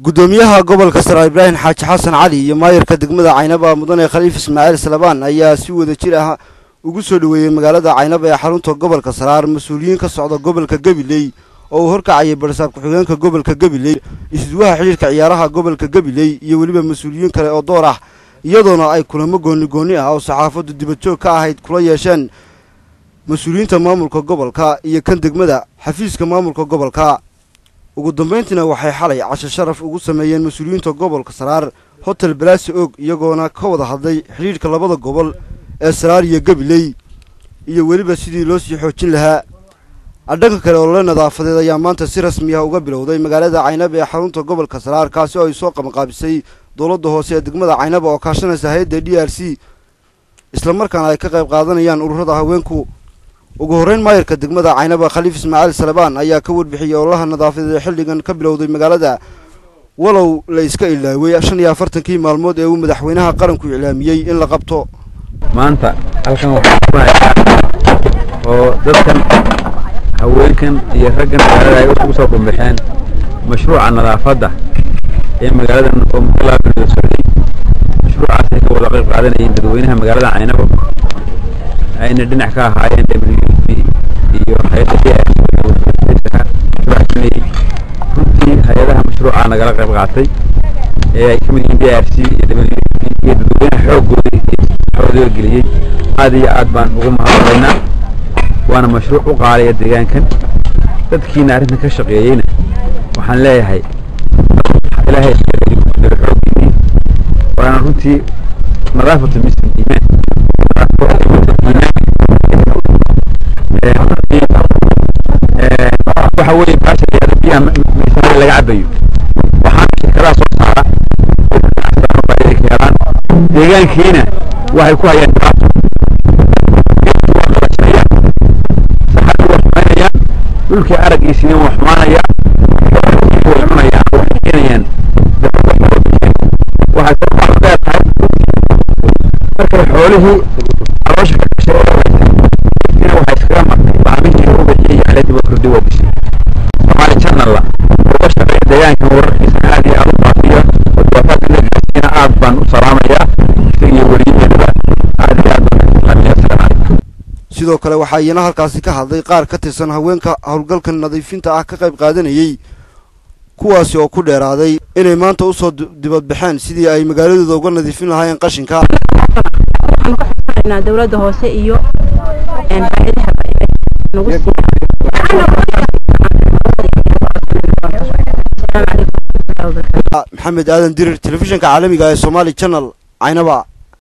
gudoomiyaha gobolka Sare Ibrahim Xaaji Xasan Cali iyo maayarka degmada Caynaba mudane Khaliif Ismaaciil Salabaan ayaa si wada jir ah ugu soo dhaweeyay magaalada Caynaba ee xarunta gobolka Sare mas'uuliyiin ka socda gobolka Gabiley oo horkacay barsaab ku-xigeenka gobolka Gabiley isduwaha xiriirka ciyaaraha gobolka Gabiley iyo waliba mas'uuliyiin kale oo door ah iyadoona ay kulamo gooni ah oo saxaafadu dibad joog ka ahayd kula yeesheen mas'uuliyiinta maamulka gobolka iyo kan degmada xafiiska maamulka gobolka ugu dambeyntiina waxay xalay casho sharaf ugu sameeyeen mas'uuliyiinta gobolka Sare hotel Balaasi og iyagoona ka wada hadlay xiriirka labada gobol ee Sare iyo Gabiley iyo waliba sidii loo sii xoojin lahaa adhanka kale oo la nadaafadeed ayaa maanta si rasmi ah uga bilowday magaalada Caynaba ee xarunta gobolka Sare kaasi oo ay soo qabanqaabisay dawladda hoose ee degmada Caynaba oo kaashanaysa hay'adda DRC isla markaana ay ka qayb qaadanayaan ururada haweenku ugu horeyn maayarka degmada Caynaba Khaliif Ismaaciil Salabaan ayaa ka warbixiyay ololaha nadaafadeed xilligan ka bilowday magaalada walow la iska ilaaway 45 maalmood ee uu madaxweynaha qaranku ilaamiyay in la qabto maanta halkan waxa ku hayaan oo dadkan haweenkan iyo raggan magaalada ay ugu soo qumbaxeen mashruuca nadaafadda ee magaalada oo muqallabka socday mashruucaas ay wada qayb qaadanayeen dadweynaha magaalada Caynaba ayna dhinac ka ahaayeen WP iyo hay'adda runtii hay'adaha mashruuca nagala qayb qaatay ee ay kamid yihiin DRC iyo dadweynaha xoogooda geliyay aad iyo aad baan ugu mahadnaqaynaa waana mashruuc u qaaliya deegaankan dadkiina arrintan ka shaqeeyayna waxaan leeyahay ilaahay xooggiina waana runtii nadaafatu misl iimaan waxa weeye baasha biyaha miisaan laga cabayo waxaan shirkadaha soo saara deegaankiina waxay ku hayaan dhulkii aragiisina wax xumaanaya keenayaan waxay leedahay markay xoolihii caloosha ka gashay waxay iskaga martay bacmihii u bixiyay caleedi waa kordhi waa bishay Soomaali channel uga shaqeeya deegaanka wararkiisa aad iyo aad u faafiya wadoofaadka dhageysiina aad baan u salaamayaa iyo wariyeeda aad iyo aad baan sidoo kale waxa iyana halkaasi ka hadlay qaar ka tirsan haweenka hawlgalka nadiifinta ah ka qayb qaadanayay kuwaasi oo ku dheeraaday inay maanta u soo dibad baxeen sidii ay magaaladooda uga nadiifin lahaayeen qashinka waxaan ka xirnaa dawladda hoose iyo hay'adaha nagu maxamed aadan dirir telefishinka caalamiga ee Somali Channel Caynaba.